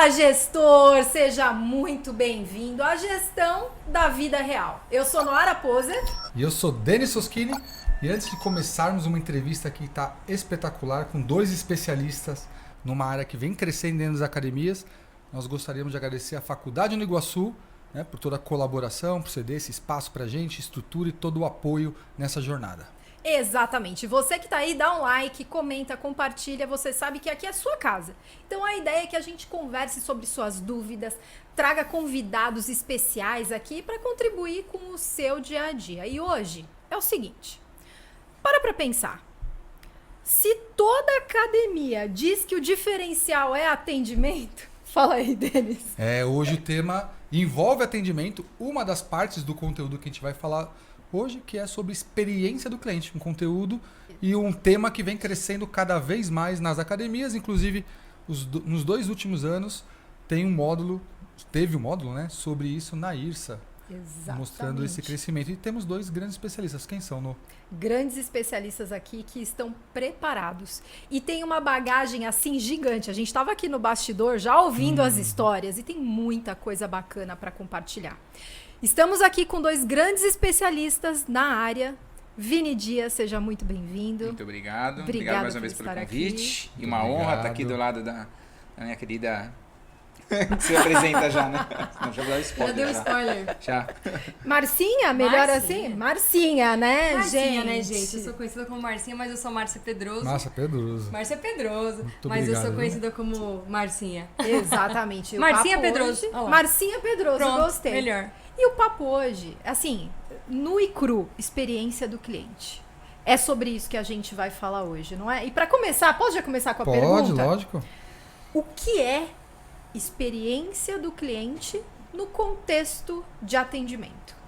Fala, gestor! Seja muito bem-vindo à gestão da vida real. Eu sou Noara Poser. E eu sou Denis Soschini. E antes de começarmos uma entrevista que está espetacular, com dois especialistas numa área que vem crescendo dentro das academias, nós gostaríamos de agradecer à Faculdade Uniguaçu, né, por toda a colaboração, por ceder esse espaço para a gente, estrutura e todo o apoio nessa jornada. Exatamente. Você que tá aí, dá um like, comenta, compartilha. Você sabe que aqui é a sua casa. Então a ideia é que a gente converse sobre suas dúvidas, traga convidados especiais aqui para contribuir com o seu dia a dia. E hoje é o seguinte, para pensar. Se toda academia diz que o diferencial é atendimento, fala aí, Denis. Hoje o tema envolve atendimento, uma das partes do conteúdo que a gente vai falar hoje, que é sobre experiência do cliente, um conteúdo e um tema que vem crescendo cada vez mais nas academias, inclusive nos 2 últimos anos teve um módulo, né, sobre isso na IRSA. Exatamente. Mostrando esse crescimento. E temos 2 grandes especialistas. Quem são, No? Grandes especialistas aqui que estão preparados. E tem uma bagagem assim gigante. A gente estava aqui no bastidor já ouvindo as histórias e tem muita coisa bacana para compartilhar. Estamos aqui com 2 grandes especialistas na área. Vini Dias, seja muito bem-vindo. Muito obrigado. Obrigada Obrigado mais uma vez pelo convite. Aqui. E uma Obrigado. honra estar aqui do lado da minha querida... Você apresenta já, né? Não, já vou dar spoiler. Já deu spoiler. Já. Marcinha, melhor Marcinha. assim? Marcinha, né, Marcinha, né, gente? Eu sou conhecida como Marcinha, mas eu sou Márcia Pedroso. Márcia Pedroso. Márcia Pedroso. Muito mas obrigado, eu sou viu? conhecida como Marcinha. Exatamente. O Marcinha papo Pedroso. hoje- Olha lá. Marcinha Pedroso, Pronto, gostei. melhor. E o papo hoje, assim, nu e cru, experiência do cliente. É sobre isso que a gente vai falar hoje, não é? E para começar, posso já começar com a Pode, pergunta? lógico. O que é experiência do cliente no contexto de atendimento?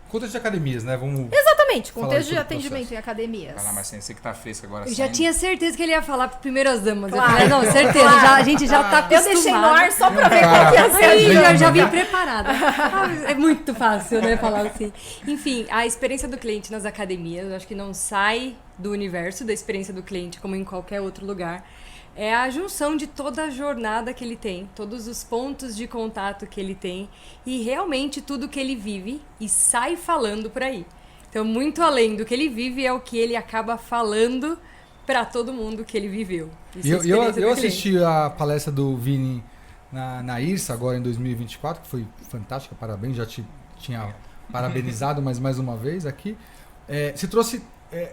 Contexto de academias, né? Vamos... Exatamente, Falar contexto de sobre o atendimento processo. em academias. Vai lá, Marcinha, você que tá fresca agora. Eu já saindo. tinha certeza que ele ia falar primeiro as damas. Claro. Eu falei, não, certeza. Claro. A gente já tá acostumado. Eu deixei no ar só pra ver Cara, qual que ia ser a Aí, Gente, eu já né? vim preparada. É muito fácil, né, falar assim. Enfim, a experiência do cliente nas academias, eu acho que não sai do universo da experiência do cliente, como em qualquer outro lugar. É a junção de toda a jornada que ele tem, todos os pontos de contato que ele tem e realmente tudo que ele vive e sai falando por aí. Então, muito além do que ele vive, é o que ele acaba falando para todo mundo que ele viveu. Isso é a experiência do Eu cliente. assisti a palestra do Vini na IRSA agora em 2024, que foi fantástica, parabéns, já te tinha parabenizado mais uma vez aqui. Você trouxe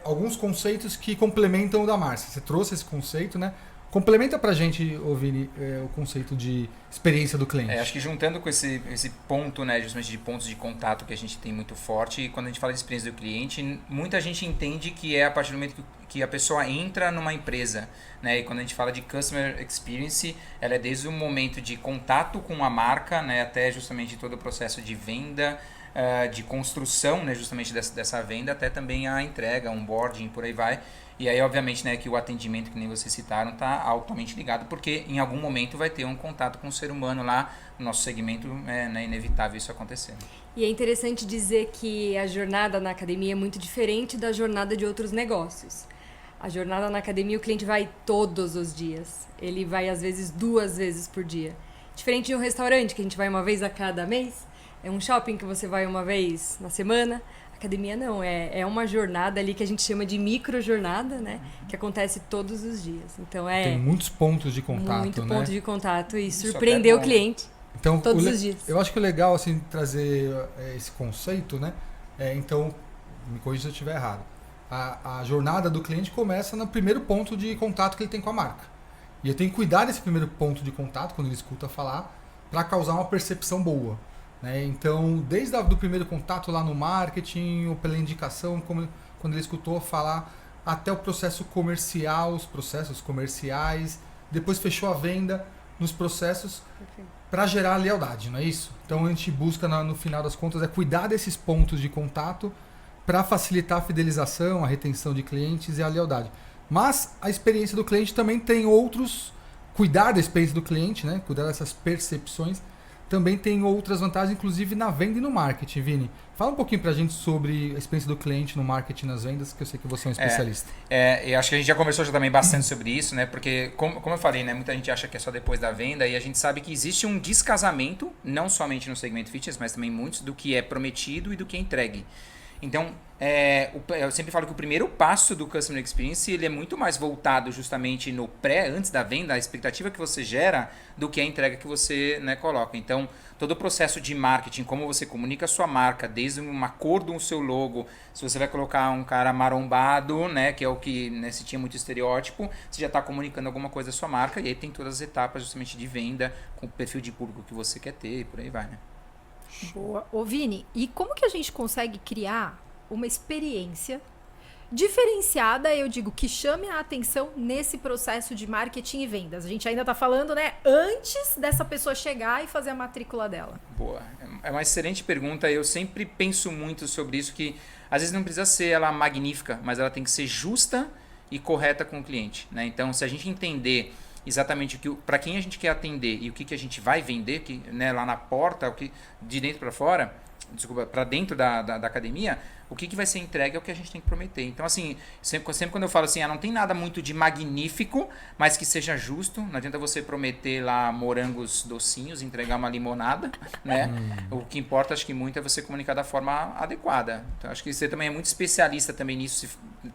alguns conceitos que complementam o da Márcia. Você trouxe esse conceito, né? Complementa pra gente, ô Vini, o conceito de experiência do cliente. Acho que juntando com esse ponto, né, justamente de pontos de contato que a gente tem muito forte, e quando a gente fala de experiência do cliente, muita gente entende que é a partir do momento que a pessoa entra numa empresa, né, e quando a gente fala de customer experience, ela é desde o momento de contato com a marca, né, até justamente todo o processo de venda, de construção, né, justamente dessa venda, até também a entrega, onboarding, por aí vai. E aí, obviamente, né, que o atendimento, que nem vocês citaram, está altamente ligado, porque em algum momento vai ter um contato com o ser humano lá, no nosso segmento, é inevitável isso acontecer. E é interessante dizer que a jornada na academia é muito diferente da jornada de outros negócios. A jornada na academia, o cliente vai todos os dias. Ele vai, às vezes, 2 vezes por dia. Diferente de um restaurante, que a gente vai uma vez a cada mês. É um shopping que você vai uma vez na semana. Academia não, é uma jornada ali que a gente chama de microjornada, né? Que acontece todos os dias. Então Tem muitos pontos de contato, muito né? ponto de contato e Isso surpreender até é o bom. cliente Então, todos os dias. Eu acho que o legal, assim, trazer esse conceito, né? Então, me corrija se eu estiver errado. A jornada do cliente começa no primeiro ponto de contato que ele tem com a marca. E eu tenho que cuidar desse primeiro ponto de contato, quando ele escuta falar, para causar uma percepção boa. Né? Então, desde o primeiro contato lá no marketing, ou pela indicação, quando ele escutou falar, até o processo comercial, os processos comerciais, depois fechou a venda nos processos para gerar lealdade, não é isso? Então, a gente busca, no final das contas, cuidar desses pontos de contato para facilitar a fidelização, a retenção de clientes e a lealdade. Mas a experiência do cliente também tem outros... Cuidar da experiência do cliente, né? Cuidar dessas percepções, também tem outras vantagens, inclusive na venda e no marketing, Vini. Fala um pouquinho pra gente sobre a experiência do cliente no marketing e nas vendas, que eu sei que você é um especialista. Eu acho que a gente já conversou já também bastante sobre isso, né? Porque, como eu falei, né? Muita gente acha que é só depois da venda e a gente sabe que existe um descasamento, não somente no segmento fitness, mas também muitos, do que é prometido e do que é entregue. Então, eu sempre falo que o primeiro passo do Customer Experience ele é muito mais voltado justamente no antes da venda, a expectativa que você gera do que a entrega que você, né, coloca. Então, todo o processo de marketing, como você comunica a sua marca, desde uma cor do seu logo, se você vai colocar um cara marombado, né, que é o que, né, se tinha muito estereótipo, você já está comunicando alguma coisa da sua marca, e aí tem todas as etapas justamente de venda, com o perfil de público que você quer ter, e por aí vai, né? Boa. Ô Vini, e como que a gente consegue criar uma experiência diferenciada, eu digo, que chame a atenção nesse processo de marketing e vendas? A gente ainda tá falando, né, antes dessa pessoa chegar e fazer a matrícula dela. Boa. É uma excelente pergunta. Eu sempre penso muito sobre isso, que às vezes não precisa ser ela magnífica, mas ela tem que ser justa e correta com o cliente, né? Então, se a gente entender exatamente para quem a gente quer atender e o que a gente vai vender, que, né, lá na porta, o que, de dentro para fora, para dentro da academia, o que vai ser entregue é o que a gente tem que prometer. Então, assim, sempre quando eu falo assim, não tem nada muito de magnífico, mas que seja justo. Não adianta você prometer lá morangos docinhos, entregar uma limonada, né? O que importa, acho que muito, é você comunicar da forma adequada. Então, acho que você também é muito especialista também nisso,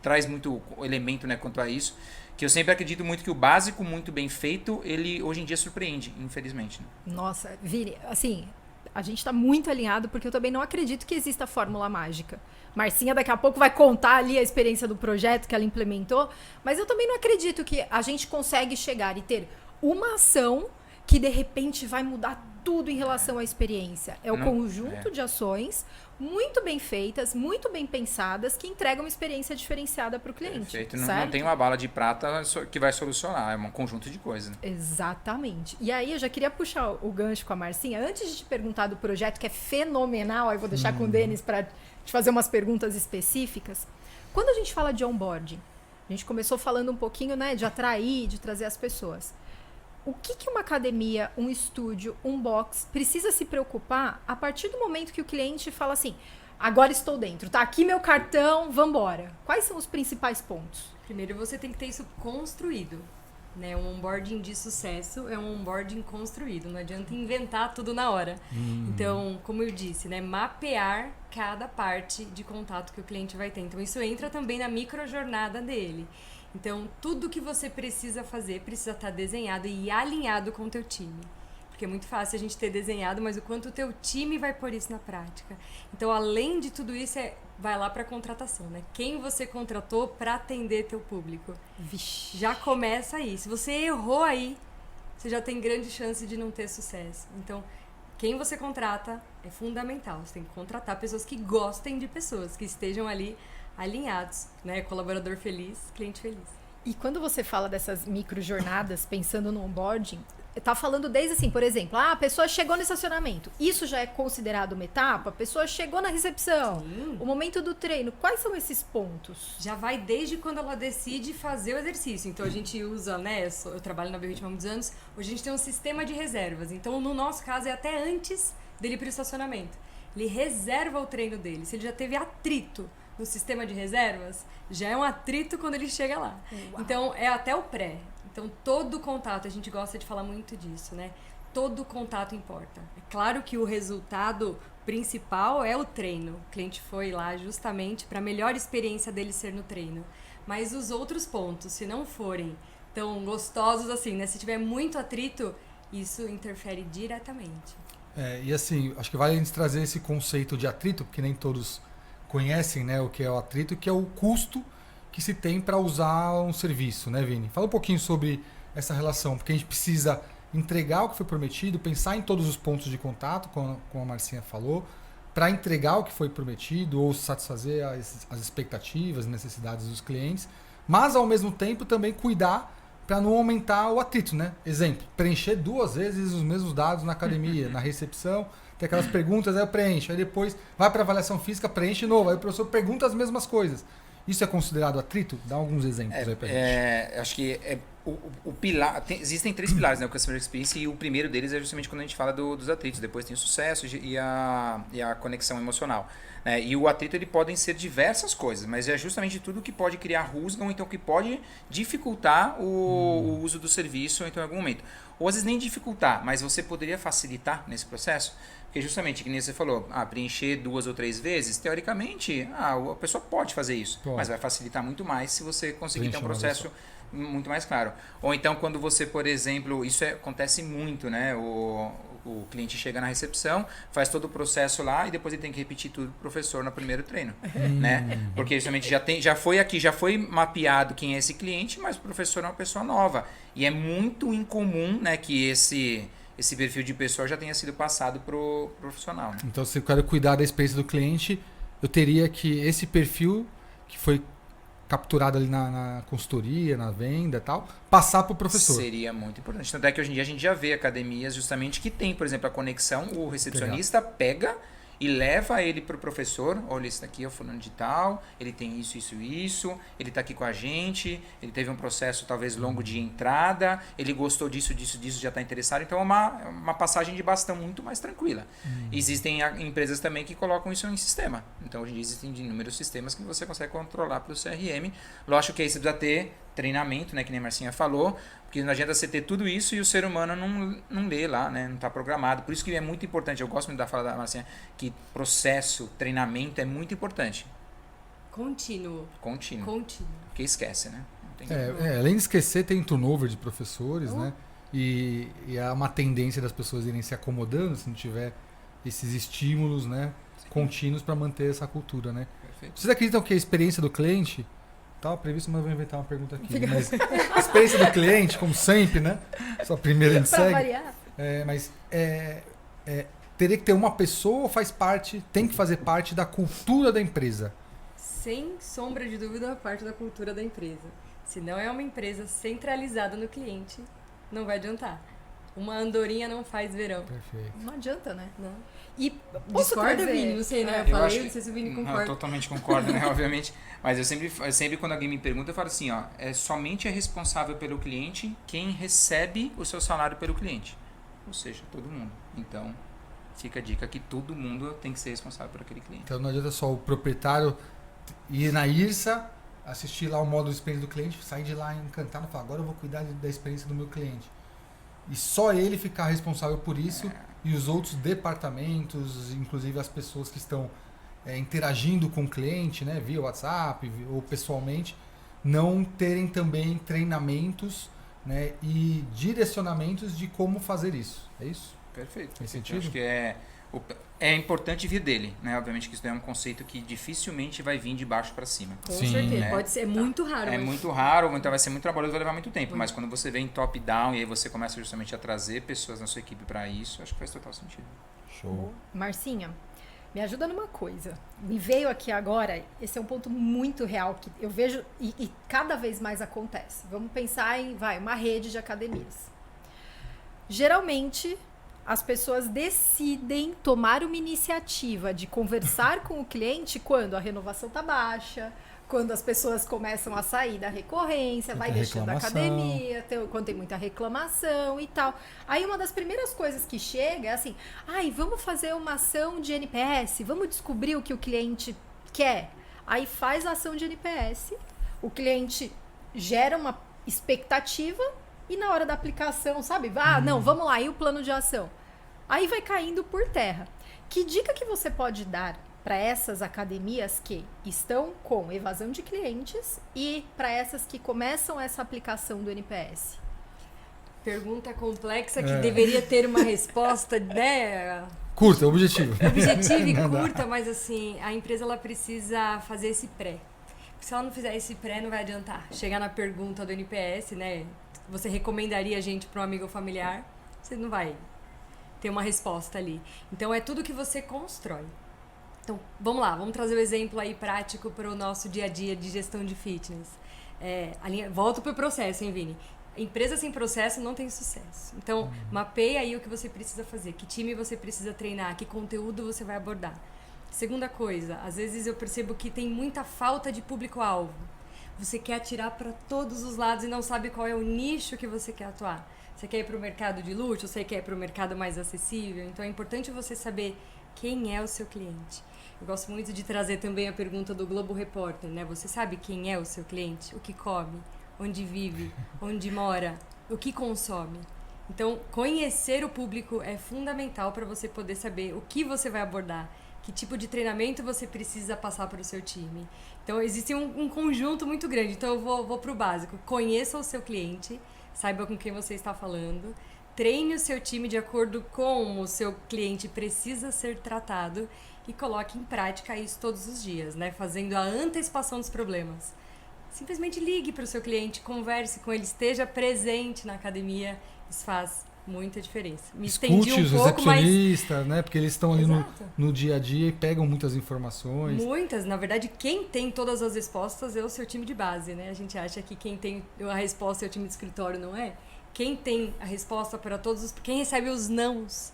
traz muito elemento, né, quanto a isso. Que eu sempre acredito muito que o básico, muito bem feito, ele hoje em dia surpreende, infelizmente. Nossa, Vini, assim, a gente está muito alinhado, porque eu também não acredito que exista fórmula mágica. Marcinha daqui a pouco vai contar ali a experiência do projeto que ela implementou, mas eu também não acredito que a gente consegue chegar e ter uma ação que de repente vai mudar tudo em relação à experiência. É o conjunto de ações muito bem feitas, muito bem pensadas, que entregam uma experiência diferenciada para o cliente. Perfeito. Não tem uma bala de prata que vai solucionar, é um conjunto de coisas. Né? Exatamente. E aí eu já queria puxar o gancho com a Marcinha, antes de te perguntar do projeto, que é fenomenal, aí eu vou deixar com o Denis para te fazer umas perguntas específicas. Quando a gente fala de onboarding, a gente começou falando um pouquinho, né, de atrair, de trazer as pessoas. O que uma academia, um estúdio, um box precisa se preocupar a partir do momento que o cliente fala assim, agora estou dentro, tá aqui meu cartão, vambora. Quais são os principais pontos? Primeiro, você tem que ter isso construído. Né? Um onboarding de sucesso é um onboarding construído. Não adianta inventar tudo na hora. Então, como eu disse, né? Mapear cada parte de contato que o cliente vai ter. Então, isso entra também na microjornada dele. Então, tudo que você precisa fazer precisa estar desenhado e alinhado com o teu time. Porque é muito fácil a gente ter desenhado, mas o quanto o teu time vai pôr isso na prática. Então, além de tudo isso, vai lá para a contratação, né? Quem você contratou para atender teu público. Vixe. Já começa aí. Se você errou aí, você já tem grande chance de não ter sucesso. Então, quem você contrata é fundamental. Você tem que contratar pessoas que gostem de pessoas, que estejam ali alinhados, né? Colaborador feliz, cliente feliz. E quando você fala dessas microjornadas, pensando no onboarding, tá falando desde assim, por exemplo, a pessoa chegou no estacionamento. Isso já é considerado uma etapa? A pessoa chegou na recepção. Sim. O momento do treino. Quais são esses pontos? Já vai desde quando ela decide fazer o exercício. Então, a gente usa, né? Eu trabalho na Biorritmo há muitos anos. Hoje a gente tem um sistema de reservas. Então, no nosso caso, é até antes dele ir para o estacionamento. Ele reserva o treino dele. Se ele já teve atrito no sistema de reservas, já é um atrito quando ele chega lá. Uau. Então, é até o pré. Então, todo contato, a gente gosta de falar muito disso, né? Todo contato importa. É claro que o resultado principal é o treino. O cliente foi lá justamente para a melhor experiência dele ser no treino. Mas os outros pontos, se não forem tão gostosos assim, né? Se tiver muito atrito, isso interfere diretamente. E assim, acho que vale a gente trazer esse conceito de atrito, porque nem todos conhecem, né, o que é o atrito, que é o custo que se tem para usar um serviço, né, Vini? Fala um pouquinho sobre essa relação, porque a gente precisa entregar o que foi prometido, pensar em todos os pontos de contato, como a Marcinha falou, para entregar o que foi prometido ou satisfazer as expectativas e necessidades dos clientes, mas ao mesmo tempo também cuidar para não aumentar o atrito, né? Exemplo, preencher 2 vezes os mesmos dados na academia, na recepção, tem aquelas perguntas, aí eu preencho, aí depois vai para avaliação física, preenche de novo, aí o professor pergunta as mesmas coisas. Isso é considerado atrito? Dá alguns exemplos aí pra gente. Acho que o pilar, existem 3 pilares, né? O Customer Experience, e o primeiro deles é justamente quando a gente fala dos atritos. Depois tem o sucesso e a conexão emocional. Né? E o atrito, ele podem ser diversas coisas, mas é justamente tudo que pode criar rusga, ou então que pode dificultar o uso do serviço então, em algum momento. Ou às vezes nem dificultar, mas você poderia facilitar nesse processo. Porque justamente, que nem você falou, preencher 2 ou 3 vezes, teoricamente, a pessoa pode fazer isso. Pode. Mas vai facilitar muito mais se você conseguir ter um Preencher uma vez processo muito mais claro. Ou então quando você, por exemplo, isso acontece muito, né? O cliente chega na recepção, faz todo o processo lá e depois ele tem que repetir tudo pro professor no primeiro treino, né? Porque justamente já foi mapeado quem é esse cliente, mas o professor é uma pessoa nova. E é muito incomum, né, que esse perfil de pessoa já tenha sido passado pro profissional. Né? Então, se eu quero cuidar da experiência do cliente, eu teria que esse perfil que foi capturado ali na consultoria, na venda e tal, passar para o professor. Seria muito importante. Tanto é que hoje em dia a gente já vê academias justamente que tem, por exemplo, a conexão, o recepcionista pega e leva ele para o professor. Olha, esse daqui é o fulano de tal, ele tem isso, ele está aqui com a gente, ele teve um processo talvez longo de entrada, ele gostou disso, já está interessado. Então é uma passagem de bastão muito mais tranquila. Existem empresas também que colocam isso em sistema. Então hoje em dia existem inúmeros sistemas que você consegue controlar para o CRM. Lógico que aí você precisa ter treinamento, né, que nem a Marcinha falou, porque não adianta você ter tudo isso e o ser humano não lê lá, né, não está programado. Por isso que é muito importante, eu gosto muito da fala da Marcinha, que processo, treinamento é muito importante. Contínuo. Porque esquece, né? Não tem Além de esquecer, tem turnover de professores, né? E há uma tendência das pessoas irem se acomodando se não tiver esses estímulos, né, contínuos para manter essa cultura, né? Perfeito. Vocês acreditam que a experiência do cliente... Estava previsto, mas eu vou inventar uma pergunta aqui. Mas a experiência do cliente, como sempre, né? Só a primeira a gente segue. Variar. Mas teria que ter uma pessoa ou tem que fazer parte da cultura da empresa? Sem sombra de dúvida, parte da cultura da empresa. Se não é uma empresa centralizada no cliente, não vai adiantar. Uma andorinha não faz verão. Perfeito. Não adianta, né? Não. E posso Discorda, trazer... Vini? Não sei, né? Eu Eu falei, acho que- não sei se o Vini Não, eu concorda. totalmente concordo, né? Obviamente. Mas eu sempre quando alguém me pergunta, eu falo assim, somente é responsável pelo cliente quem recebe o seu salário pelo cliente. Ou seja, todo mundo. Então, fica a dica que todo mundo tem que ser responsável por aquele cliente. Então não adianta só o proprietário ir na IRSA, assistir lá o módulo de experiência do cliente, sair de lá encantado e falar, agora eu vou cuidar da experiência do meu cliente. E só ele ficar responsável por isso e os outros departamentos, inclusive as pessoas que estão interagindo com o cliente, né, via WhatsApp ou pessoalmente, não terem também treinamentos, né, e direcionamentos de como fazer isso. É isso? Perfeito. Faz Eu sentido? acho que é importante vir dele, né? Obviamente que isso daí é um conceito que dificilmente vai vir de baixo para cima. Com Sim. certeza. É. Pode ser, é muito raro. É mas- muito raro, então vai ser muito trabalhoso, vai levar muito tempo. Mas quando você vem top-down e aí você começa justamente a trazer pessoas na sua equipe para isso, acho que faz total sentido. Show. Marcinha, me ajuda numa coisa. Me veio aqui agora, esse é um ponto muito real que eu vejo e cada vez mais acontece. Vamos pensar em, uma rede de academias. Geralmente, as pessoas decidem tomar uma iniciativa de conversar com o cliente quando a renovação tá baixa, quando as pessoas começam a sair da recorrência, vai Muita deixando a reclamação. academia, quando tem muita reclamação e tal. Aí uma das primeiras coisas que chega é assim, vamos fazer uma ação de NPS, vamos descobrir o que o cliente quer. Aí faz a ação de NPS, o cliente gera uma expectativa e na hora da aplicação, sabe? Não, vamos lá, e o plano de ação? Aí vai caindo por terra. Que dica que você pode dar para essas academias que estão com evasão de clientes e para essas que começam essa aplicação do NPS? Pergunta complexa que deveria ter uma resposta, né? Curta, objetivo. Objetiva e curta, mas assim, a empresa ela precisa fazer esse pré. Porque se ela não fizer esse pré, não vai adiantar. Chegar na pergunta do NPS, né? Você recomendaria a gente para um amigo ou familiar? Você não vai ter uma resposta ali. Então é tudo que você constrói. Então, vamos lá, vamos trazer o exemplo aí prático para o nosso dia a dia de gestão de fitness. Volto para o processo, hein, Vini? Empresa sem processo não tem sucesso. Então, mapeia aí o que você precisa fazer, que time você precisa treinar, que conteúdo você vai abordar. Segunda coisa, às vezes eu percebo que tem muita falta de público-alvo. você quer atirar para todos os lados e não sabe qual é o nicho que você quer atuar. Você quer ir para o mercado de luxo, você quer ir para o mercado mais acessível. Então é importante você saber quem é o seu cliente. Eu gosto muito de trazer também a pergunta do Globo Repórter, né? Você sabe quem é o seu cliente? O que come? Onde vive? Onde mora? O que consome? Então, conhecer o público é fundamental para você poder saber o que você vai abordar, que tipo de treinamento você precisa passar para o seu time. Então, existe um conjunto muito grande. Então, eu vou para o básico. Conheça o seu cliente, saiba com quem você está falando, treine o seu time de acordo com o seu cliente precisa ser tratado e coloque em prática isso todos os dias, né? Fazendo a antecipação dos problemas. Simplesmente ligue para o seu cliente, converse com ele, esteja presente na academia. Isso faz muita diferença. Me estendi Escute um os pouco, mas... recepcionistas, né? Porque eles estão ali Exato. no dia a dia e pegam muitas informações. Muitas. Na verdade, quem tem todas as respostas é o seu time de base, né? A gente acha que quem tem a resposta é o time de escritório, não é? Quem tem a resposta para todos os... Quem recebe os nãos,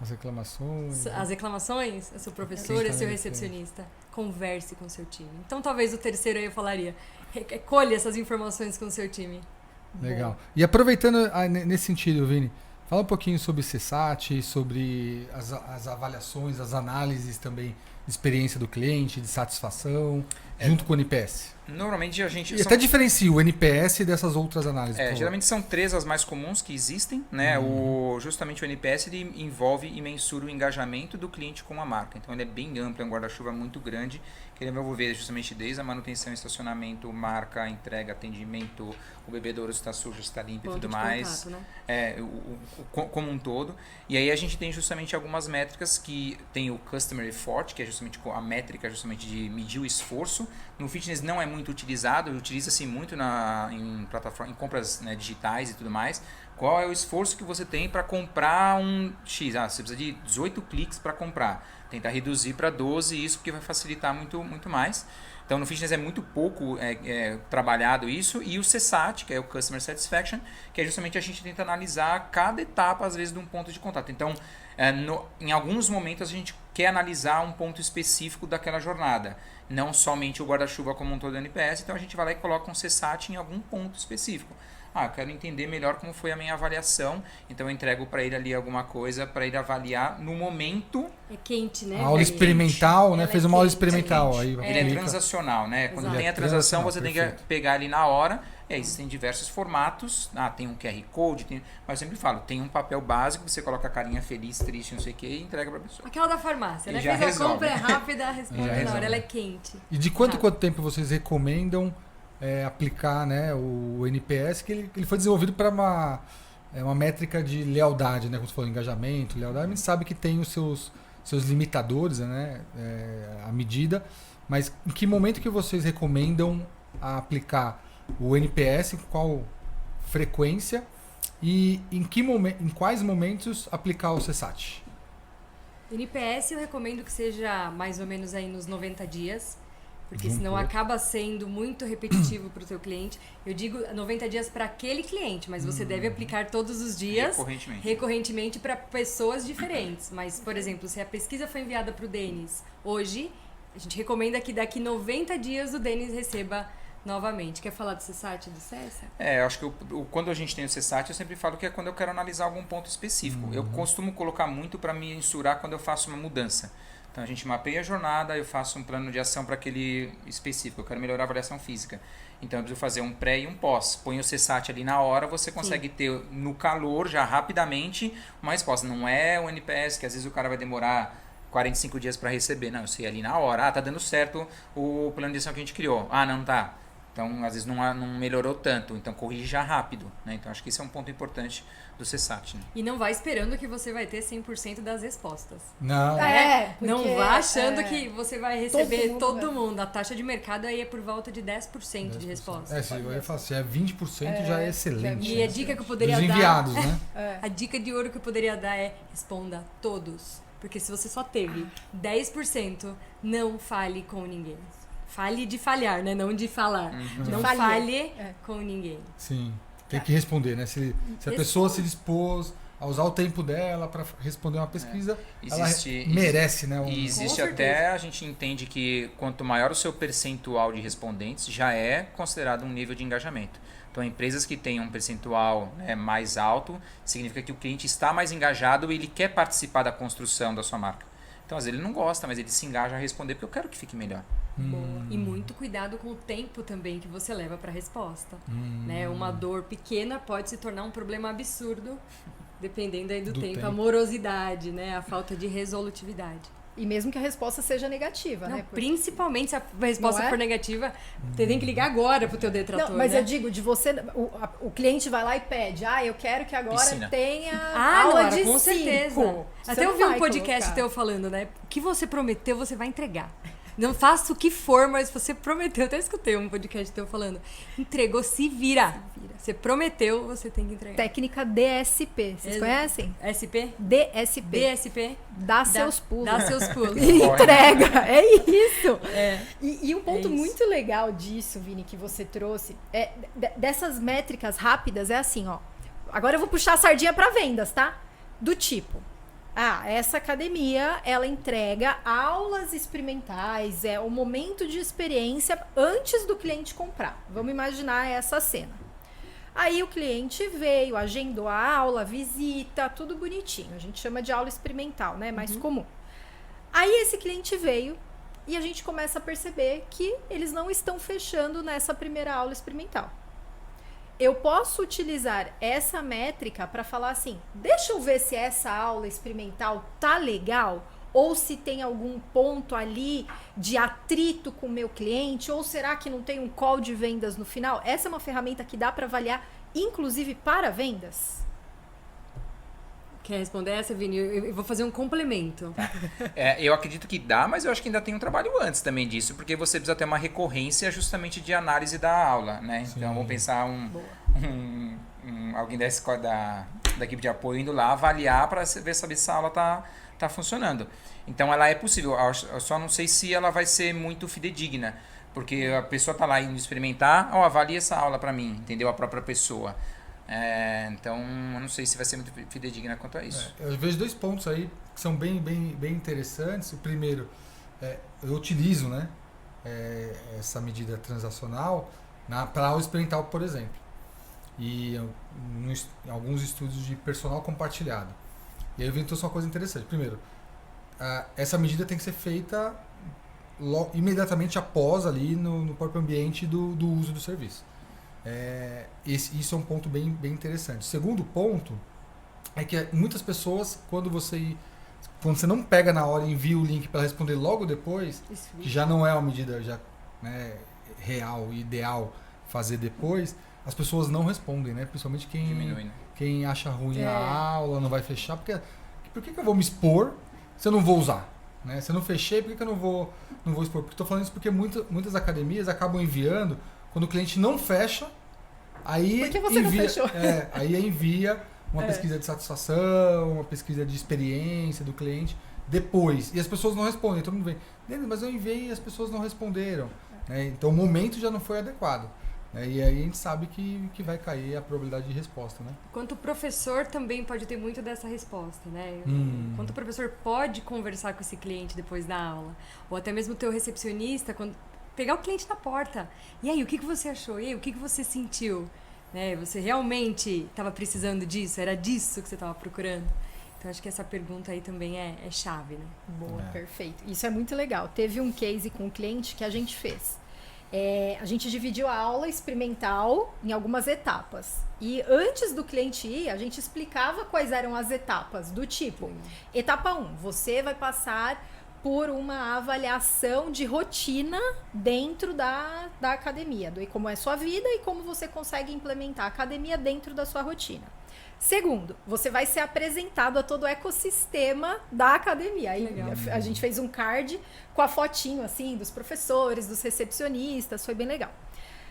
As reclamações. as reclamações, é seu professor, é seu recepcionista. Converse com o seu time. Então, talvez o terceiro aí eu falaria. Colhe essas informações com o seu time. Legal. E aproveitando nesse sentido, Vini, fala um pouquinho sobre CSAT, sobre as avaliações, as análises também de experiência do cliente, de satisfação, junto com o NPS. Normalmente a gente... E até diferencia o NPS dessas outras análises. por favor. Geralmente são 3 as mais comuns que existem, né? Justamente o NPS ele envolve e mensura o engajamento do cliente com a marca. Então ele é bem amplo, é um guarda-chuva muito grande, que ele vai envolver justamente desde a manutenção, estacionamento, marca, entrega, atendimento, o bebedouro se está sujo, se está limpo e Ponto tudo de mais. contato, né? Como um todo. E aí a gente tem justamente algumas métricas que tem o Customer Effort, que é justamente a métrica justamente de medir o esforço. No fitness não é muito utilizado, utiliza-se muito em plataforma, em compras, né, digitais e tudo mais. Qual é o esforço que você tem para comprar um X? Você precisa de 18 cliques para comprar. Tentar reduzir para 12, isso porque vai facilitar muito, muito mais. Então no fitness é muito pouco trabalhado isso. E o CSAT, que é o Customer Satisfaction, que é justamente a gente tenta analisar cada etapa, às vezes, de um ponto de contato. Então, em alguns momentos a gente quer analisar um ponto específico daquela jornada. Não somente o guarda-chuva como um todo do NPS, então a gente vai lá e coloca um CSAT em algum ponto específico. Eu quero entender melhor como foi a minha avaliação, então eu entrego para ele ali alguma coisa para ele avaliar no momento. É quente, né? A aula experimental, né? Ela Fez é uma aula quente, experimental. Aí Ele é aplica. transacional, né? Quando Exato. tem a Ele é transação, transacional, você tem perfeito. que pegar ali na hora. Existem diversos formatos. Tem um QR Code, mas eu sempre falo, tem um papel básico, você coloca a carinha feliz, triste, não sei o que, e entrega para a pessoa. Aquela da farmácia, E né? já Fez a resolve. compra, é rápida, responde na resolve. hora. Ela é quente. E de quanto em Rápido. quanto tempo vocês recomendam aplicar, né, o NPS, que ele foi desenvolvido para uma métrica de lealdade, né? Como você falou, engajamento, lealdade. A gente sabe que tem os seus limitadores, né? A medida. Mas em que momento que vocês recomendam aplicar o NPS, com qual frequência e em quais momentos aplicar o CSAT? NPS eu recomendo que seja mais ou menos aí nos 90 dias, porque Um senão pouco. acaba sendo muito repetitivo para o seu cliente. Eu digo 90 dias para aquele cliente, mas você deve aplicar todos os dias, recorrentemente para pessoas diferentes. Mas, por exemplo, se a pesquisa foi enviada para o Denis hoje, a gente recomenda que daqui 90 dias o Denis receba novamente. Quer falar do CSAT, do CESA? Eu acho que quando a gente tem o CSAT, eu sempre falo que é quando eu quero analisar algum ponto específico. Eu costumo colocar muito para me mensurar quando eu faço uma mudança. Então a gente mapeia a jornada, eu faço um plano de ação para aquele específico. Eu quero melhorar a avaliação física. Então eu preciso fazer um pré e um pós. Põe o CSAT ali na hora, você consegue ter no calor, já rapidamente, uma resposta. Não é o NPS, que às vezes o cara vai demorar 45 dias para receber. Não, eu sei ali na hora. Tá dando certo o plano de ação que a gente criou. Não tá. Então, às vezes não melhorou tanto. Então, corrija rápido. Né? Então, acho que esse é um ponto importante do CSAT. Né? E não vai esperando que você vai ter 100% das respostas. Não. Não vá achando que você vai receber todo mundo, mundo. A taxa de mercado aí é por volta de 10% de resposta. Se eu ia falar, se é 20% já é excelente. E a dica que eu poderia Dos dar... enviados, né? A dica de ouro que eu poderia dar é responda todos. Porque se você só teve 10%, não fale com ninguém. Fale de falhar, né? Não de falar. Não fale com ninguém. Sim. Tem que responder, né? Se a pessoa se dispôs a usar o tempo dela para responder uma pesquisa, ela merece, né? E existe até, a gente entende que quanto maior o seu percentual de respondentes, já é considerado um nível de engajamento. Então, empresas que têm um percentual, né, mais alto, significa que o cliente está mais engajado e ele quer participar da construção da sua marca. Então, às vezes ele não gosta, mas ele se engaja a responder porque eu quero que fique melhor. Boa. E muito cuidado com o tempo também que você leva para a resposta. Né? Uma dor pequena pode se tornar um problema absurdo, dependendo aí do tempo. A morosidade, né? A falta de resolutividade. E mesmo que a resposta seja negativa, não, né? Principalmente se a resposta for negativa, você tem que ligar agora pro teu detrator, não, mas né? eu digo, de você, o cliente vai lá e pede, eu quero que agora Piscina. tenha aula Nora, de com 5. certeza. Até eu vi um podcast teu falando, né? O que você prometeu, você vai entregar. Não faça o que for, mas você prometeu. Eu até escutei um podcast teu falando. Entregou, se vira. Você prometeu, você tem que entregar. Técnica DSP. Vocês conhecem? SP? DSP. DSP. Dá seus pulos. Dá seus pulos. Entrega. É isso. É. E um ponto muito legal disso, Vini, que você trouxe, dessas métricas rápidas, é assim, ó. Agora eu vou puxar a sardinha para vendas, tá? Do tipo... essa academia, ela entrega aulas experimentais, o momento de experiência antes do cliente comprar. Vamos imaginar essa cena. Aí o cliente veio, agendou a aula, visita, tudo bonitinho. A gente chama de aula experimental, né? Mais comum. Aí esse cliente veio e a gente começa a perceber que eles não estão fechando nessa primeira aula experimental. Eu posso utilizar essa métrica para falar assim, deixa eu ver se essa aula experimental tá legal, ou se tem algum ponto ali de atrito com o meu cliente, ou será que não tem um call de vendas no final? Essa é uma ferramenta que dá para avaliar, inclusive para vendas. Quer responder essa, Vini? Eu vou fazer um complemento. Eu acredito que dá, mas eu acho que ainda tem um trabalho antes também disso, porque você precisa ter uma recorrência justamente de análise da aula, né? Sim. Então, vamos pensar alguém da equipe de apoio indo lá avaliar para saber se essa aula tá funcionando. Então, ela é possível. Eu só não sei se ela vai ser muito fidedigna, porque a pessoa tá lá indo experimentar, avalia essa aula para mim, entendeu? A própria pessoa. Então, eu não sei se vai ser muito fidedigna quanto a isso. Eu vejo 2 pontos aí que são bem interessantes. O primeiro, eu utilizo, né, essa medida transacional para aula experimental, por exemplo. E em alguns estudos de personal compartilhado. E aí eu vi então uma coisa interessante. Primeiro, essa medida tem que ser feita imediatamente após ali no próprio ambiente do uso do serviço. Isso é um ponto bem interessante. Segundo ponto é que muitas pessoas, quando você não pega na hora e envia o link para responder logo depois, que já não é uma medida real e ideal fazer depois, as pessoas não respondem, né? Principalmente quem acha ruim a aula, não vai fechar. Por que eu vou me expor se eu não vou usar? Né? Se eu não fechei, por que eu não vou expor? Porque estou falando isso porque muitas academias acabam enviando. Quando o cliente não fecha, aí por que você não fechou? Aí envia uma pesquisa de satisfação, uma pesquisa de experiência do cliente depois. E as pessoas não respondem. Todo mundo vem, mas eu enviei e as pessoas não responderam. Né? Então o momento já não foi adequado. E aí a gente sabe que vai cair a probabilidade de resposta. Né? Quanto professor também pode ter muito dessa resposta. Né? Quanto o professor pode conversar com esse cliente depois da aula. Ou até mesmo o teu recepcionista, pegar o cliente na porta. E aí, o que você achou? E aí, o que você sentiu? Né? Você realmente estava precisando disso? Era disso que você estava procurando? Então, acho que essa pergunta aí também é chave, né? Boa, perfeito. Isso é muito legal. Teve um case com o cliente que a gente fez. A gente dividiu a aula experimental em algumas etapas. E antes do cliente ir, a gente explicava quais eram as etapas. Do tipo, etapa 1, você vai passar por uma avaliação de rotina dentro da academia, do como é sua vida e como você consegue implementar a academia dentro da sua rotina. Segundo, você vai ser apresentado a todo o ecossistema da academia. Aí a gente fez um card com a fotinho assim dos professores, dos recepcionistas, foi bem legal.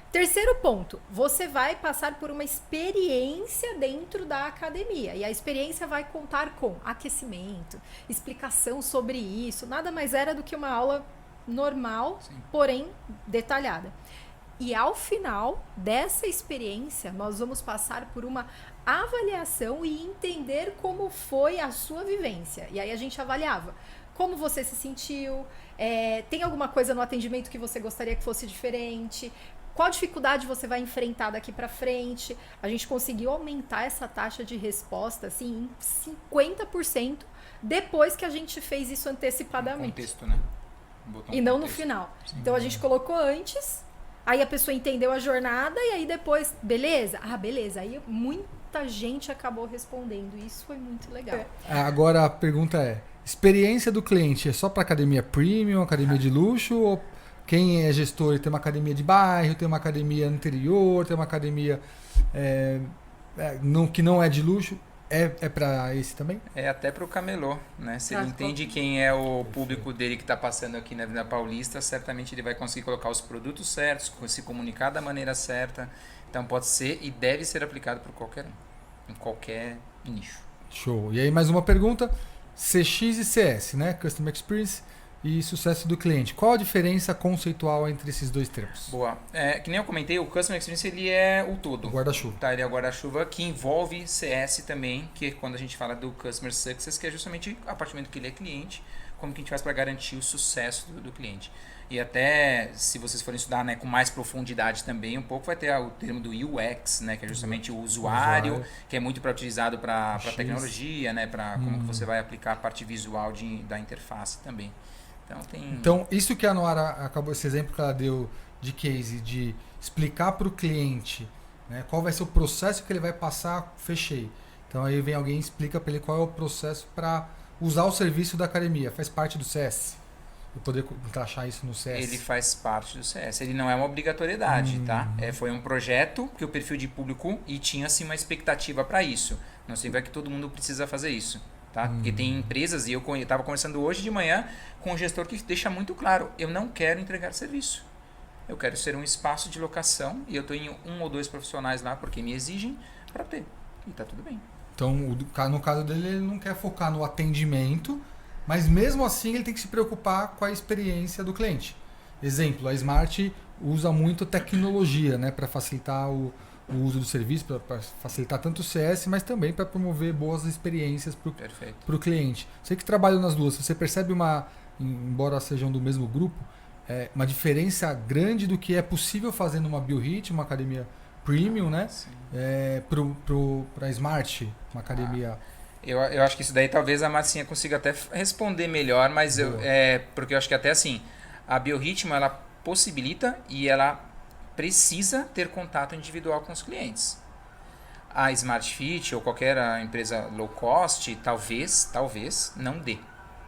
Terceiro ponto, você vai passar por uma experiência dentro da academia. E a experiência vai contar com aquecimento, explicação sobre isso. Nada mais era do que uma aula normal, porém detalhada. E ao final dessa experiência, nós vamos passar por uma avaliação e entender como foi a sua vivência. E aí a gente avaliava como você se sentiu, tem alguma coisa no atendimento que você gostaria que fosse diferente, qual dificuldade você vai enfrentar daqui para frente. A gente conseguiu aumentar essa taxa de resposta assim, em 50% depois que a gente fez isso antecipadamente. Contexto, né? E não no final. Então a gente colocou antes, aí a pessoa entendeu a jornada e aí depois, beleza? Ah, beleza. Aí muita gente acabou respondendo. Isso foi muito legal. Agora a pergunta é, experiência do cliente é só para academia premium, academia de luxo, ou quem é gestor e tem uma academia de bairro, tem uma academia no interior, tem uma academia que não é de luxo, é para esse também? É até para o camelô, né? Se ele entende quem é o público dele que está passando aqui na Avenida Paulista, certamente ele vai conseguir colocar os produtos certos, se comunicar da maneira certa. Então pode ser e deve ser aplicado por qualquer um, em qualquer nicho. Show. E aí mais uma pergunta, CX e CS, né? Customer Experience e sucesso do cliente. Qual a diferença conceitual entre esses dois termos? Boa. Que nem eu comentei, o Customer Experience ele é o todo. O guarda-chuva. Tá, ele é o guarda-chuva que envolve CS também, que é quando a gente fala do Customer Success, que é justamente a partir do momento que ele é cliente, como que a gente faz para garantir o sucesso do cliente. E até, se vocês forem estudar, né, com mais profundidade também, um pouco vai ter o termo do UX, né, que é justamente o usuário, que é muito utilizado para tecnologia, né, para como que você vai aplicar a parte visual da interface também. Então, isso que a Noara acabou, esse exemplo que ela deu de case, de explicar para o cliente, né, qual vai ser o processo que ele vai passar, fechei. Então aí vem alguém e explica para ele qual é o processo para usar o serviço da academia. Faz parte do CS. Eu poder encaixar isso no CS. Ele faz parte do CS. Ele não é uma obrigatoriedade, tá? Foi um projeto que o perfil de público e tinha assim uma expectativa para isso. Não significa que todo mundo precisa fazer isso. Tá? Porque tem empresas, e eu estava conversando hoje de manhã com um gestor que deixa muito claro, eu não quero entregar serviço. Eu quero ser um espaço de locação e eu tenho 1 ou 2 profissionais lá porque me exigem para ter. E tá tudo bem. Então, no caso dele, ele não quer focar no atendimento, mas mesmo assim ele tem que se preocupar com a experiência do cliente. Exemplo, a Smart usa muito tecnologia, né, para facilitar o uso do serviço, para facilitar tanto o CS, mas também para promover boas experiências para o cliente. Você que trabalha nas duas, você percebe embora sejam do mesmo grupo, uma diferença grande do que é possível fazer numa BioHit, uma academia premium, né? Para Smart, uma academia... Eu acho que isso daí talvez a Marcinha consiga até responder melhor, mas porque eu acho que até assim, a Biorritmo ela possibilita e ela precisa ter contato individual com os clientes. A Smart Fit ou qualquer empresa low cost, talvez não dê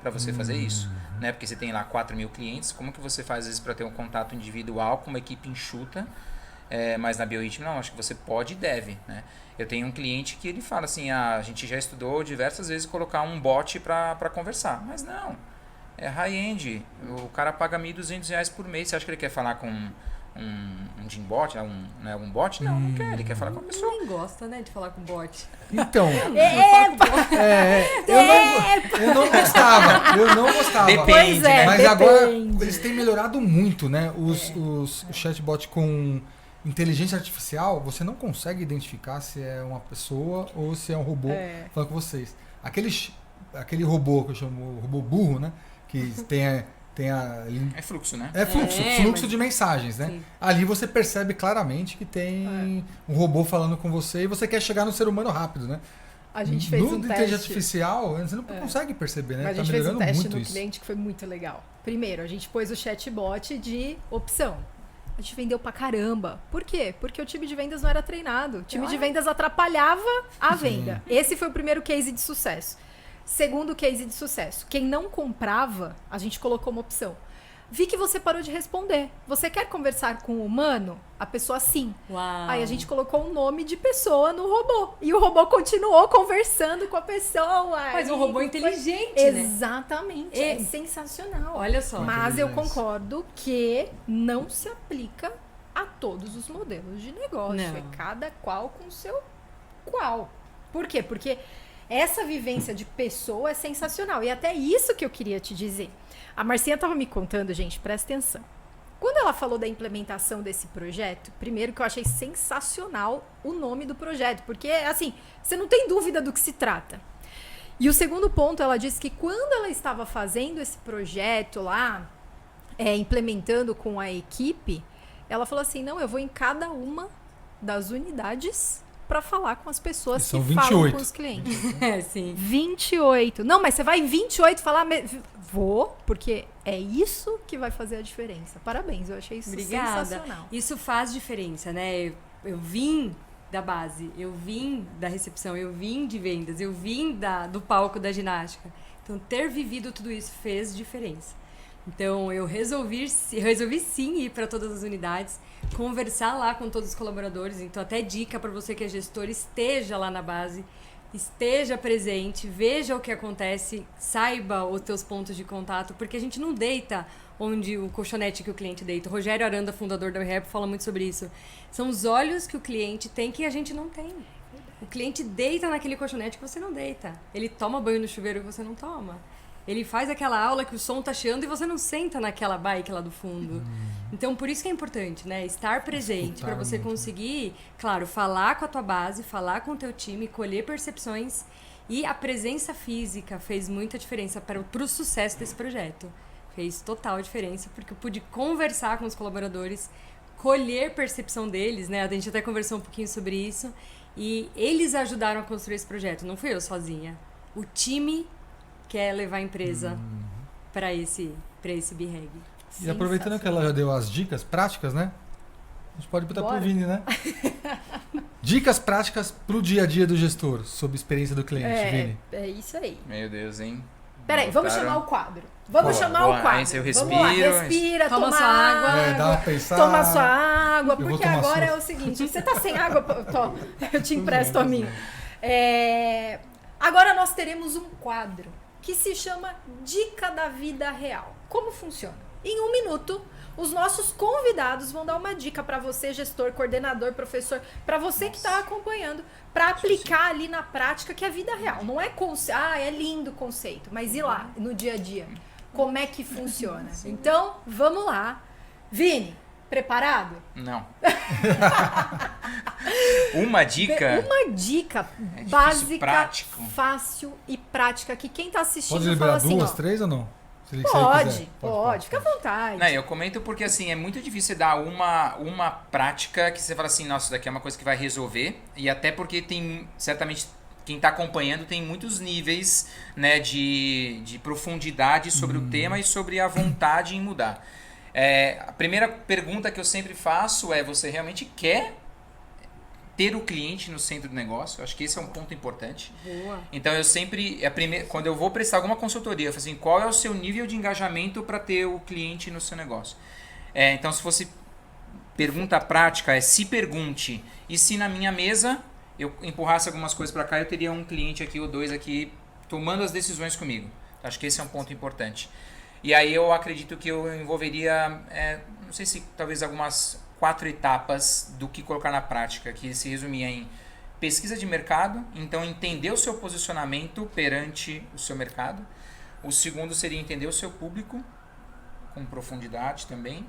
para você fazer isso, né? Porque você tem lá 4.000 clientes, como que você faz às vezes para ter um contato individual com uma equipe enxuta? Mas na Biorritmo não, acho que você pode e deve, né? Eu tenho um cliente que ele fala assim, a gente já estudou diversas vezes colocar um bot para conversar, mas não, é high-end, o cara paga R$1.200 por mês, você acha que ele quer falar com um Gymbot, um bot? Não quer, ele quer falar com a pessoa. Ninguém gosta, né, de falar com bot. Então, eu não gostava. Depende, né? Mas agora eles têm melhorado muito, né? Os chatbots com inteligência artificial, você não consegue identificar se é uma pessoa ou se é um robô falando com vocês. Aquele robô que eu chamo robô burro, né? Que tem a... É fluxo, né? É fluxo de mensagens, né? Sim. Ali você percebe claramente que tem um robô falando com você e você quer chegar no ser humano rápido, né? A gente fez um teste. inteligência artificial, você não consegue perceber, né? Mas a gente fez um teste no cliente que foi muito legal. Primeiro, a gente pôs o chatbot de opção. A gente vendeu pra caramba. Por quê? Porque o time de vendas não era treinado. O time de vendas atrapalhava a venda. Esse foi o primeiro case de sucesso. Segundo case de sucesso. Quem não comprava, a gente colocou uma opção. Vi que você parou de responder. Você quer conversar com o humano? A pessoa sim. Uau. Aí a gente colocou um nome de pessoa no robô. E o robô continuou conversando com a pessoa. Mas um robô inteligente, né? Exatamente. É sensacional. Olha só. Mas eu concordo que não se aplica a todos os modelos de negócio. Não. É cada qual com o seu qual. Por quê? Porque essa vivência de pessoa é sensacional. E até isso que eu queria te dizer. A Marcinha estava me contando, gente, presta atenção. Quando ela falou da implementação desse projeto, primeiro que eu achei sensacional o nome do projeto, porque, assim, você não tem dúvida do que se trata. E o segundo ponto, ela disse que quando ela estava fazendo esse projeto lá, implementando com a equipe, ela falou assim, não, eu vou em cada uma das unidades para falar com as pessoas que são falam 28. com os clientes. Sim. 28. Não, mas você vai em 28 falar... Vou, porque é isso que vai fazer a diferença. Parabéns, eu achei isso sensacional. Isso faz diferença, né? Eu vim da base, eu vim da recepção, eu vim de vendas, eu vim do palco da ginástica. Então, ter vivido tudo isso fez diferença. Então, eu resolvi sim ir para todas as unidades, conversar lá com todos os colaboradores. Então, até dica para você que é gestor, esteja lá na base, esteja presente, veja o que acontece, saiba os teus pontos de contato, porque a gente não deita onde o colchonete que o cliente deita. O Rogério Aranda, fundador da WeHap, fala muito sobre isso. São os olhos que o cliente tem que a gente não tem. O cliente deita naquele colchonete que você não deita. Ele toma banho no chuveiro que você não toma. Ele faz aquela aula que o som tá chiando e você não senta naquela bike lá do fundo. Então, por isso que é importante, né? Estar presente para você conseguir, claro, falar com a tua base, falar com o teu time, colher percepções. E a presença física fez muita diferença para o sucesso desse projeto. Fez total diferença, porque eu pude conversar com os colaboradores, colher percepção deles, né? A gente até conversou um pouquinho sobre isso. E eles ajudaram a construir esse projeto. Não fui eu sozinha. O time quer levar a empresa para esse BREG. E aproveitando que ela já deu as dicas práticas, né? A gente pode botar pro Vini, né? Dicas práticas pro dia a dia do gestor, sobre a experiência do cliente, Vini. É isso aí. Meu Deus, hein? Peraí, vamos chamar o quadro. Vamos chamar o quadro. Aí eu vamos lá, respira, toma sua água. Dá uma pensada. Toma sua água, Eu vou porque tomar agora sua. é o seguinte, você tá sem água, eu te empresto a minha. Agora nós teremos um quadro que se chama Dica da Vida Real. Como funciona? Em 1 minuto, os nossos convidados vão dar uma dica para você, gestor, coordenador, professor, para você que está acompanhando, para aplicar ali na prática, que é a vida real. Não é é lindo o conceito, mas ir lá no dia a dia. Como é que funciona? Então, vamos lá. Vini, preparado? Não. Uma dica? Uma dica difícil, básica, prático. fácil e prática, que quem tá assistindo Pode fala liberar assim, duas, ó, 3 ou não? Se ele pode, quiser. pode, fica à vontade. Não, eu comento porque assim, é muito difícil dar uma prática que você fala assim, nossa, isso daqui é uma coisa que vai resolver. E até porque tem, certamente, quem está acompanhando tem muitos níveis, né, de profundidade sobre o tema e sobre a vontade em mudar. A primeira pergunta que eu sempre faço é, você realmente quer ter o cliente no centro do negócio? Eu acho que esse é um ponto importante. Boa. Então eu sempre, quando eu vou prestar alguma consultoria, eu falo assim, qual é o seu nível de engajamento para ter o cliente no seu negócio? Então se fosse pergunta prática, se pergunte, e se na minha mesa eu empurrasse algumas coisas para cá, eu teria um cliente aqui ou dois aqui tomando as decisões comigo. Acho que esse é um ponto importante. E aí eu acredito que eu envolveria, não sei se talvez algumas 4 etapas do que colocar na prática, que se resumia em pesquisa de mercado, então entender o seu posicionamento perante o seu mercado. O segundo seria entender o seu público, com profundidade também.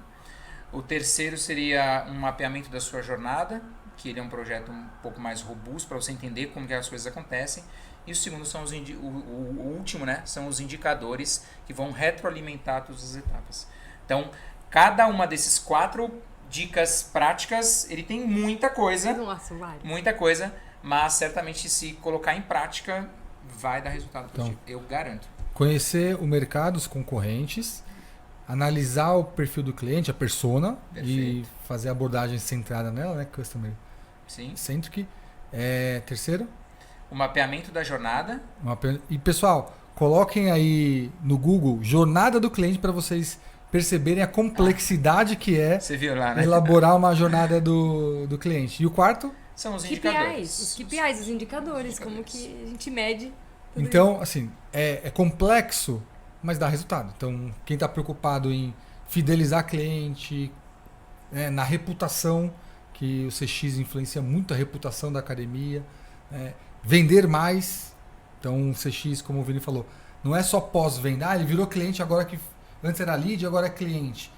O terceiro seria um mapeamento da sua jornada, que ele é um projeto um pouco mais robusto para você entender como que as coisas acontecem. E o segundo são o último, né, são os indicadores que vão retroalimentar todas as etapas. Então, cada uma desses 4 dicas práticas, ele tem muita coisa. Nossa, vários. Muita coisa, mas certamente se colocar em prática vai dar resultado positivo. Eu garanto. Conhecer o mercado, os concorrentes, analisar o perfil do cliente, a persona, Perfeito. e fazer a abordagem centrada nela, né? Customer Sim. centric. Terceiro, O mapeamento da jornada. e pessoal, coloquem aí no Google jornada do cliente para vocês perceberem a complexidade que é Você viu lá, né? elaborar uma jornada do cliente. E o quarto? São os KPIs, indicadores. os KPIs, os indicadores, como que a gente mede. tudo Então, assim, é complexo, mas dá resultado. Então, quem está preocupado em fidelizar cliente, na reputação, que o CX influencia muito a reputação da academia, vender mais. Então, o CX, como o Vini falou, não é só pós-venda. Ele virou cliente agora que antes era lead, agora é cliente.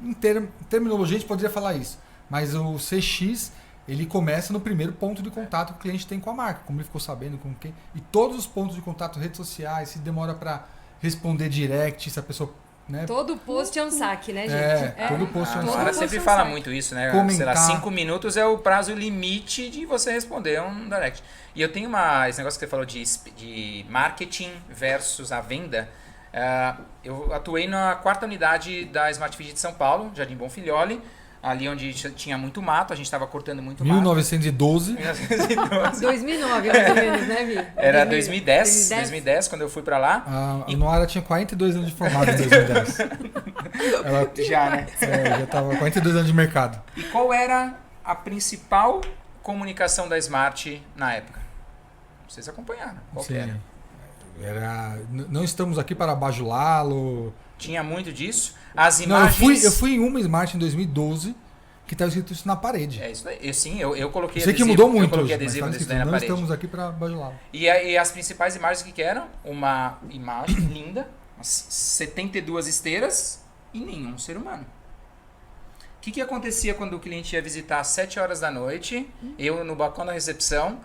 em terminologia a gente poderia falar isso, mas o CX ele começa no primeiro ponto de contato que o cliente tem com a marca, como ele ficou sabendo, com quem, e todos os pontos de contato, redes sociais, se demora para responder direct, se a pessoa, né? Todo post é um saque, né, gente? Todo post é um A saque. Sara sempre fala muito isso, né? Comentar. Sei lá, 5 minutos é o prazo limite de você responder um direct. E eu tenho esse negócio que você falou de marketing versus a venda. Eu atuei na 4ª unidade da Smart Fit de São Paulo, Jardim Bonfilholi, ali onde tinha muito mato, a gente estava cortando muito mato. 1912. 2009, mais ou menos, né, Vi? Era 2010, quando eu fui pra lá. A Noara tinha 42 anos de formada em 2010. Ela Já, né? já estava 42 anos de mercado. E qual era a principal comunicação da Smart na época? Vocês acompanharam. Qual que era? Não estamos aqui para bajulá-lo. Tinha muito disso. As Não, imagens... eu fui em uma Smart em 2012 que estava escrito isso na parede. É isso daí. Eu coloquei Sei adesivo. que mudou muito Eu coloquei hoje, mas adesivo tá desse escrito, daí na não parede. estamos aqui para bajulá-lo. E as principais imagens que eram? Uma imagem linda, umas 72 esteiras e nenhum ser humano. O que acontecia quando o cliente ia visitar às 7 horas da noite, eu no balcão da recepção,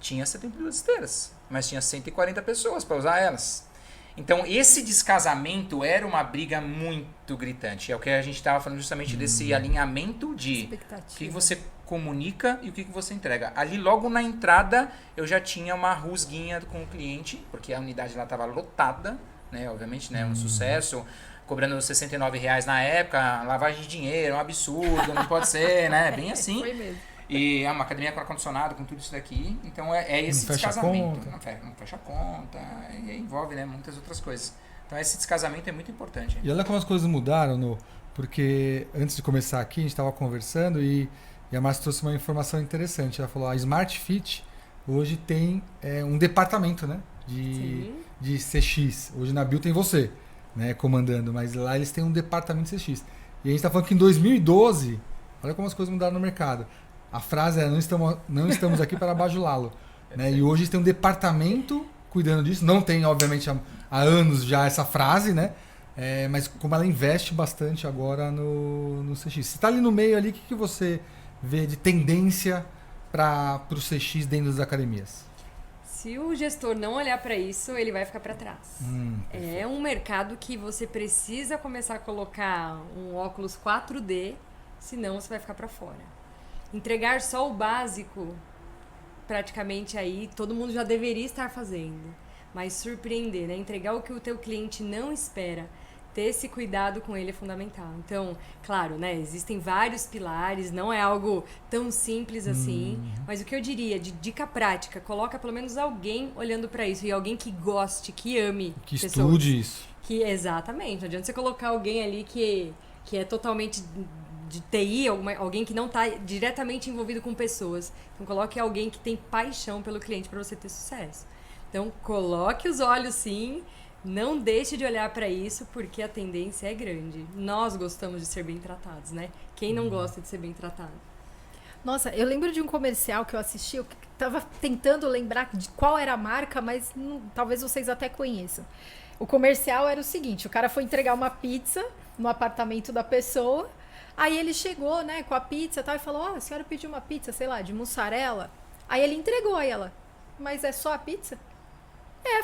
tinha 72 esteiras, mas tinha 140 pessoas para usar elas. Então, esse descasamento era uma briga muito gritante. É o que a gente estava falando justamente desse alinhamento de o que você comunica e o que você entrega. Ali, logo na entrada, eu já tinha uma rusguinha com o cliente, porque a unidade lá estava lotada, né? Obviamente, né? Um sucesso, cobrando R$69 na época, lavagem de dinheiro, um absurdo, não pode ser, né? Bem assim. Foi mesmo. E é uma academia com ar-condicionado, com tudo isso daqui. Então é esse descasamento. Não fecha a conta. E envolve, né, muitas outras coisas. Então esse descasamento é muito importante. E olha como as coisas mudaram, porque antes de começar aqui, a gente estava conversando e a Márcia trouxe uma informação interessante. Ela falou, a Smart Fit hoje tem um departamento, né, de CX. Hoje na Bio tem você, né, comandando, mas lá eles têm um departamento de CX. E a gente está falando que em 2012, olha como as coisas mudaram no mercado. A frase é, não estamos aqui para bajulá-lo. Né? E hoje tem um departamento cuidando disso. Não tem, obviamente, há anos já essa frase, né? Mas como ela investe bastante agora no CX. Você está ali no meio ali, o que você vê de tendência para o CX dentro das academias? Se o gestor não olhar para isso, ele vai ficar para trás. É um mercado que você precisa começar a colocar um óculos 4D, senão você vai ficar para fora. Entregar só o básico, praticamente aí, todo mundo já deveria estar fazendo. Mas surpreender, né? Entregar o que o teu cliente não espera. Ter esse cuidado com ele é fundamental. Então, claro, né? Existem vários pilares, não é algo tão simples assim. Mas o que eu diria, de dica prática, coloca pelo menos alguém olhando para isso. E alguém que goste, que ame que pessoas. Estude isso. Exatamente. Não adianta você colocar alguém ali que é totalmente de TI, alguém que não está diretamente envolvido com pessoas. Então, coloque alguém que tem paixão pelo cliente para você ter sucesso. Então, coloque os olhos sim, não deixe de olhar para isso, porque a tendência é grande. Nós gostamos de ser bem tratados, né? Quem não gosta de ser bem tratado? Nossa, eu lembro de um comercial que eu assisti, eu tava tentando lembrar de qual era a marca, mas talvez vocês até conheçam. O comercial era o seguinte, o cara foi entregar uma pizza no apartamento da pessoa. Aí ele chegou, né, com a pizza e tal, e falou, a senhora pediu uma pizza, sei lá, de mussarela. Aí ele entregou a ela, mas é só a pizza?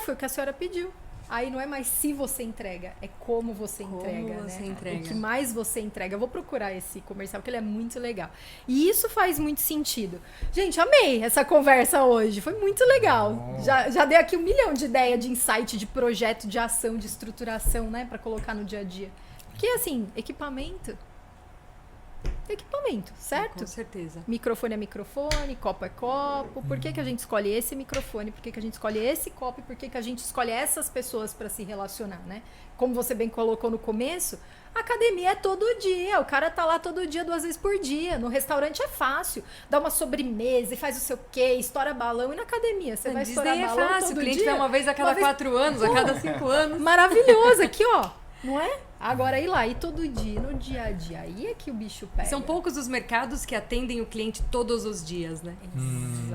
Foi o que a senhora pediu. Aí não é mais se você entrega, é como você entrega, né? Entrega. O que mais você entrega. Eu vou procurar esse comercial, porque ele é muito legal. E isso faz muito sentido. Gente, amei essa conversa hoje, foi muito legal. Já dei aqui 1 milhão de ideia de insight, de projeto, de ação, de estruturação, né, para colocar no dia a dia. Porque, assim, equipamento, certo? Com certeza. Microfone é microfone, copo é copo. Por que a gente escolhe esse microfone? Por que a gente escolhe esse copo? E por que a gente escolhe essas pessoas para se relacionar, né? Como você bem colocou no começo, a academia é todo dia. O cara tá lá todo dia, 2 vezes por dia. No restaurante é fácil. Dá uma sobremesa e faz o seu quê, estoura balão. E na academia, você vai estourar balão todo dia. É fácil, o cliente vai uma vez a cada 4 anos, a cada 5 anos. Maravilhoso, aqui ó. Não é? Agora ir lá, e todo dia, no dia a dia, aí é que o bicho pega. São poucos os mercados que atendem o cliente todos os dias, né?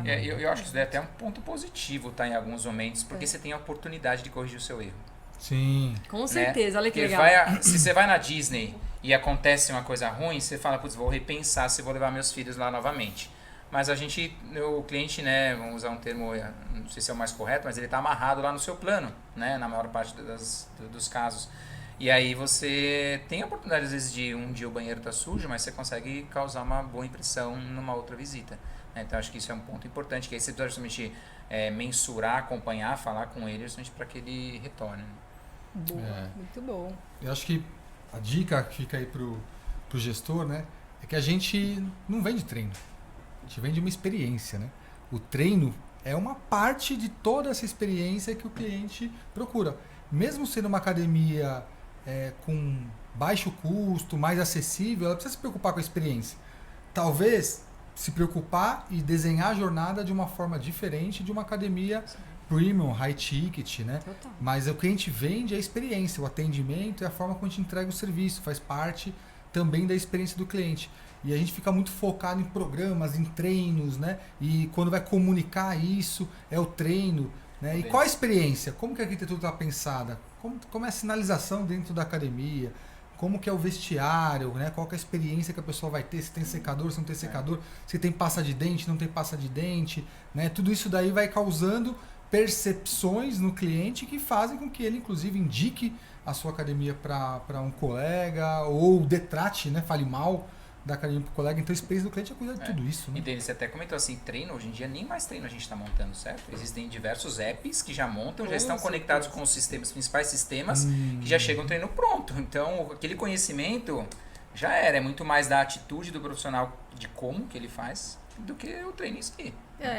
Eu acho que isso daí é até um ponto positivo, tá, em alguns momentos, porque você tem a oportunidade de corrigir o seu erro. Sim. Com certeza, né? olha que Porque legal. se você vai na Disney e acontece uma coisa ruim, você fala, putz, vou repensar se vou levar meus filhos lá novamente. Mas o cliente, né, vamos usar um termo, não sei se é o mais correto, mas ele está amarrado lá no seu plano, né, na maior parte dos casos. E aí você tem a oportunidade, às vezes, de um dia o banheiro tá sujo, mas você consegue causar uma boa impressão numa outra visita. Né? Então, acho que isso é um ponto importante, que aí você precisa justamente mensurar, acompanhar, falar com ele, justamente para que ele retorne. Boa, muito bom. Eu acho que a dica que fica aí pro gestor, né, é que a gente não vende treino. A gente vende uma experiência, né? O treino é uma parte de toda essa experiência que o cliente procura. Mesmo sendo uma academia com baixo custo, mais acessível, ela precisa se preocupar com a experiência. Talvez se preocupar e desenhar a jornada de uma forma diferente de uma academia premium, high ticket, né? Total. Mas o que a gente vende é a experiência, o atendimento é a forma como a gente entrega o serviço, faz parte também da experiência do cliente. E a gente fica muito focado em programas, em treinos, né? E quando vai comunicar isso, é o treino, né? E qual a experiência? Como que a arquitetura está pensada? Como é a sinalização dentro da academia? Como que é o vestiário, né? Qual que é a experiência que a pessoa vai ter? Se tem secador, se não tem secador, se tem pasta de dente, não tem pasta de dente, né? Tudo isso daí vai causando percepções no cliente que fazem com que ele, inclusive, indique a sua academia para um colega ou detrate, né? Fale mal da academia para o colega. Então, a experiência do cliente é cuidar de tudo isso, né? E Denis, você até comentou assim, treino, hoje em dia nem mais treino a gente está montando, certo? Existem diversos apps que já montam, já estão conectados com os principais sistemas, que já chegam treino pronto. Então, aquele conhecimento já é muito mais da atitude do profissional de como que ele faz do que o treino em si.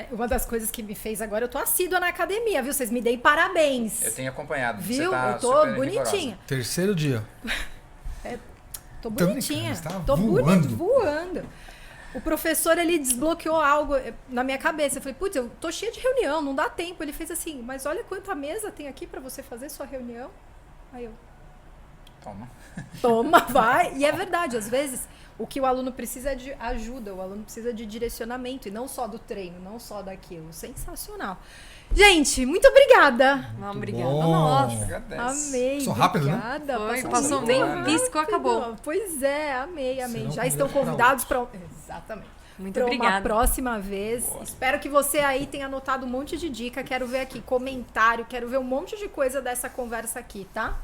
Uma das coisas que me fez agora, eu tô assídua na academia, viu? Vocês me deem parabéns. Eu tenho acompanhado. Viu? Você tá Eu tô super bonitinha. rigorosa. Terceiro dia. Tô Tô bonitinha. brincando, você tá Tô voando. voando. O professor, ele desbloqueou algo na minha cabeça. Eu falei, putz, eu tô cheia de reunião, não dá tempo. Ele fez assim, mas olha quanta mesa tem aqui pra você fazer sua reunião. Aí eu, toma, vai. E é verdade, às vezes, o que o aluno precisa é de ajuda, o aluno precisa de direcionamento, e não só do treino, não só daquilo. Sensacional. Gente, muito obrigada. Obrigada. bom. Nossa. Agradece. Amei. Passou rápido, né? obrigada. Passou muito bem, rápido. piscou, acabou. Pois é, amei. Serão Já estão convidados convidados para exatamente. Muito Para uma obrigada. próxima vez. Espero que você aí tenha anotado um monte de dica. Quero ver aqui comentário, quero ver um monte de coisa dessa conversa aqui, tá?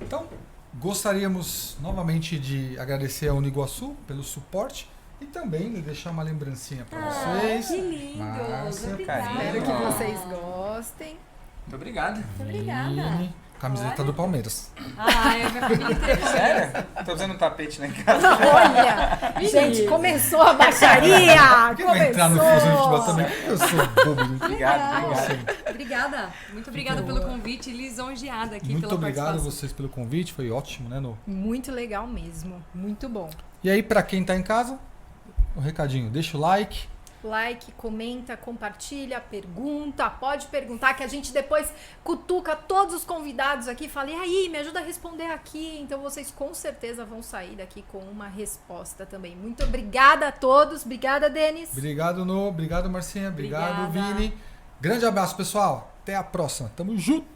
Então, gostaríamos novamente de agradecer a Uniguaçu pelo suporte e também de deixar uma lembrancinha para vocês. Que lindo. Márcia, Obrigada. carinho. Espero que vocês gostem. Muito obrigado. Muito obrigada. Vini, camiseta do Palmeiras. Ah, é minha família inteira. Sério? Tô usando um tapete lá em casa. Olha, gente, começou a baixaria. Por que eu vou entrar no Fusão de Futebol Começou. também? Eu sou bobo. Né? Obrigado. Obrigada. Muito obrigada Fico- pelo convite e lisonjeada aqui Muito pela obrigado a participação. vocês pelo convite, foi ótimo, né, No? Muito legal mesmo. Muito bom. E aí, para quem tá em casa, um recadinho, deixa o like. Like, comenta, compartilha, pergunta, pode perguntar que a gente depois cutuca todos os convidados aqui e fala, e aí, me ajuda a responder aqui. Então vocês com certeza vão sair daqui com uma resposta também. Muito obrigada a todos. Obrigada, Denis. Obrigado, No. Obrigado, Marcinha. Obrigado, Obrigada. Vini. Grande abraço, pessoal. Até a próxima. Tamo junto.